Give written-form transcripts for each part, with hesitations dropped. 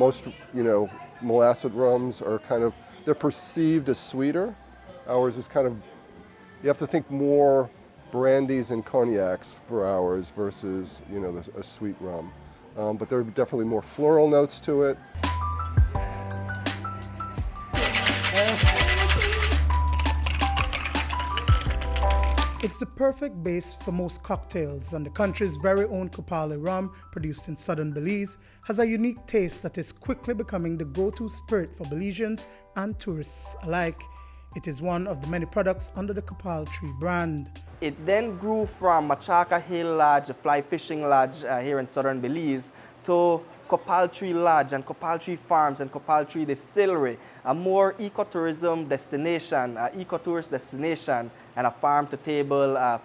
most, molasses rums are they're perceived as sweeter. Ours is you have to think more brandies and cognacs for ours versus, a sweet rum. But there are definitely more floral notes to it. It's the perfect base for most cocktails, and the country's very own Copalli Rum, produced in southern Belize, has a unique taste that is quickly becoming the go-to spirit for Belizeans and tourists alike. It is one of the many products under the Copal Tree brand. It then grew from Machaca Hill Lodge, a fly fishing lodge here in southern Belize, to Copal Tree Lodge and Copal Tree Farms and Copal Tree Distillery, a more ecotourism destination, ecotourist destination, and a farm-to-table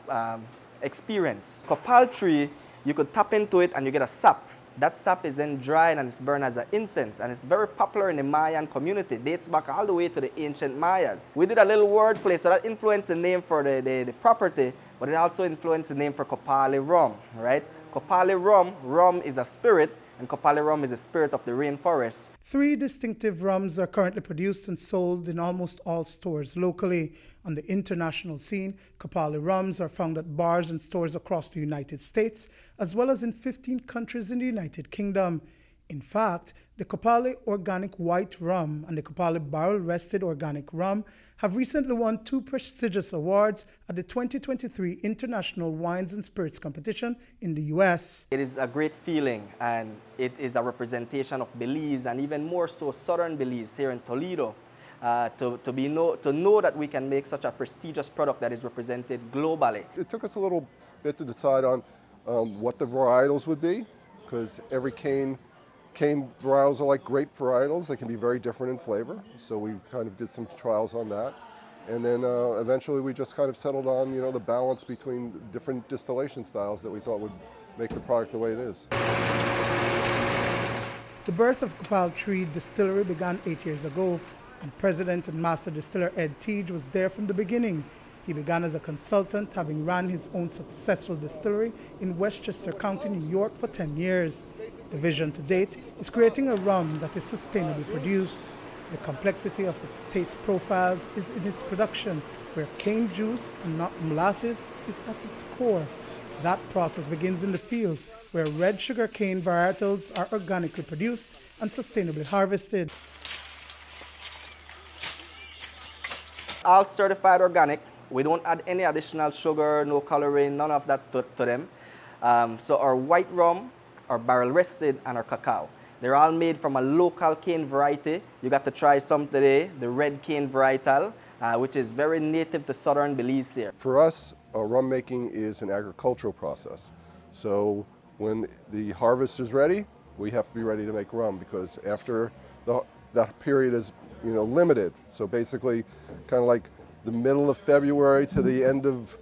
experience. Copal Tree, you could tap into it and you get a sap. That sap is then dried and it's burned as an incense, and it's very popular in the Mayan community. It dates back all the way to the ancient Mayas. We did a little wordplay, so that influenced the name for the property, but it also influenced the name for Copalli Rum, right? Copalli rum is a spirit, and Copalli Rum is a spirit of the rainforest. 3 distinctive rums are currently produced and sold in almost all stores locally. On the international scene, Copalli Rums are found at bars and stores across the United States, as well as in 15 countries in the United Kingdom. In fact, the Copalli Organic White Rum and the Copalli Barrel Rested Organic Rum have recently won 2 prestigious awards at the 2023 International Wines and Spirits Competition in the US. It is a great feeling, and it is a representation of Belize, and even more so southern Belize here in Toledo, to know that we can make such a prestigious product that is represented globally. It took us a little bit to decide on what the varietals would be, because every cane varietals are like grape varietals. They can be very different in flavor. So we did some trials on that. And then eventually we just settled on, the balance between different distillation styles that we thought would make the product the way it is. The birth of Copal Tree Distillery began 8 years ago, and President and Master Distiller Ed Teague was there from the beginning. He began as a consultant, having ran his own successful distillery in Westchester County, New York for 10 years. The vision to date is creating a rum that is sustainably produced. The complexity of its taste profiles is in its production, where cane juice and not molasses is at its core. That process begins in the fields, where red sugar cane varietals are organically produced and sustainably harvested. All certified organic. We don't add any additional sugar, no coloring, none of that to them. So our white rum, our barrel rested, and our cacao, they're all made from a local cane variety. You got to try some today, the red cane varietal, which is very native to southern Belize here. For us, rum making is an agricultural process. So when the harvest is ready, we have to be ready to make rum, because after that period is limited. So basically like the middle of February to the end of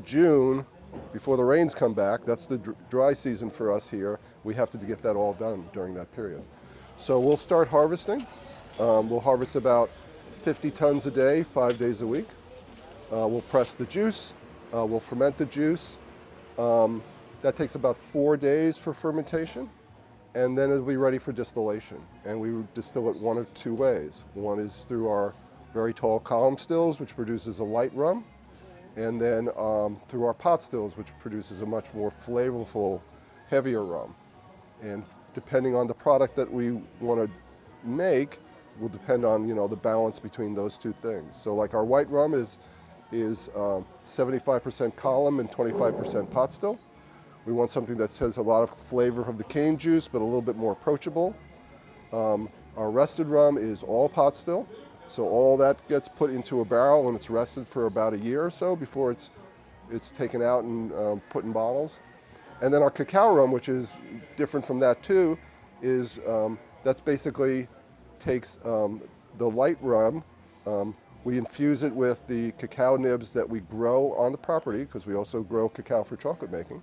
June, before the rains come back, that's the dry season for us here. We have to get that all done during that period. So we'll start harvesting. We'll harvest about 50 tons a day, 5 days a week. We'll press the juice. We'll ferment the juice. That takes about 4 days for fermentation. And then it'll be ready for distillation. And we distill it one of 2 ways. One is through our very tall column stills, which produces a light rum. And then through our pot stills, which produces a much more flavorful, heavier rum. And depending on the product that we want to make, will depend on the balance between those 2 things. So like our white rum is 75% column and 25% pot still. We want something that has a lot of flavor of the cane juice, but a little bit more approachable. Our rested rum is all pot still. So all that gets put into a barrel and it's rested for about a year or so before it's taken out and put in bottles. And then our cacao rum, which is different from that too, is that's basically takes the light rum, We infuse it with the cacao nibs that we grow on the property, because we also grow cacao for chocolate making.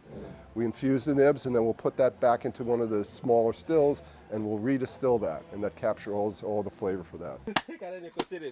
We infuse the nibs, and then we'll put that back into one of the smaller stills, and we'll redistill that, and that captures all the flavor for that.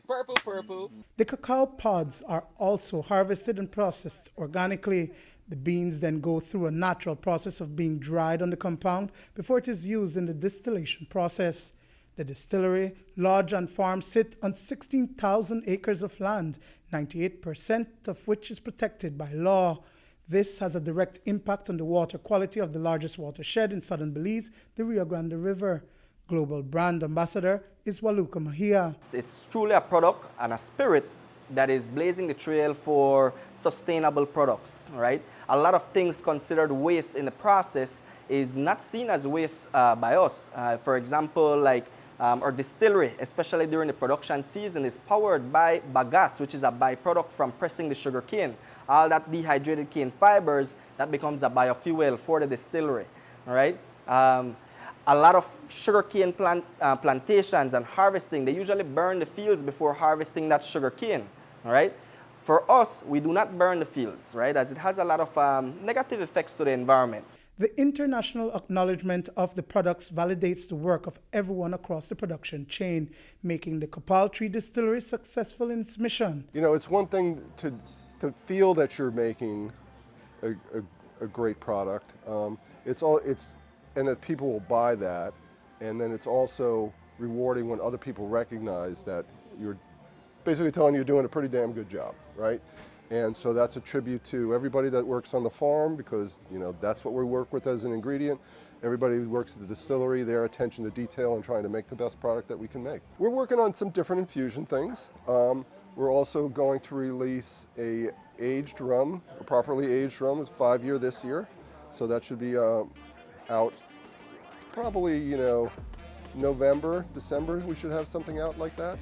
Purple, purple. The cacao pods are also harvested and processed organically. The beans then go through a natural process of being dried on the compound before it is used in the distillation process. The distillery, lodge and farm sit on 16,000 acres of land, 98% of which is protected by law. This has a direct impact on the water quality of the largest watershed in southern Belize, the Rio Grande River. Global brand ambassador is Waluka Mahia. It's truly a product and a spirit that is blazing the trail for sustainable products, right? A lot of things considered waste in the process is not seen as waste by us. For example, like our distillery, especially during the production season, is powered by bagasse, which is a byproduct from pressing the sugar cane. All that dehydrated cane fibers, that becomes a biofuel for the distillery, all right? A lot of sugarcane plantations and harvesting, they usually burn the fields before harvesting that sugar cane, all right? For us, we do not burn the fields, right, as it has a lot of negative effects to the environment. The international acknowledgement of the products validates the work of everyone across the production chain, making the Copal Tree Distillery successful in its mission. You know, it's one thing to feel that you're making a great product. And that people will buy that, and then it's also rewarding when other people recognize that you're basically telling you're doing a pretty damn good job, right? And so that's a tribute to everybody that works on the farm, because you know that's what we work with as an ingredient. Everybody who works at the distillery, their attention to detail and trying to make the best product that we can make. We're working on some different infusion things. We're also going to release a aged rum, a properly aged rum. It's 5-year this year, so that should be out probably, you know, November, December, we should have something out like that.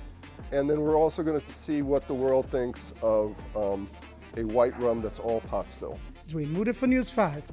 And then we're also going to see what the world thinks of a white rum that's all pot still. Duane Moody for News 5.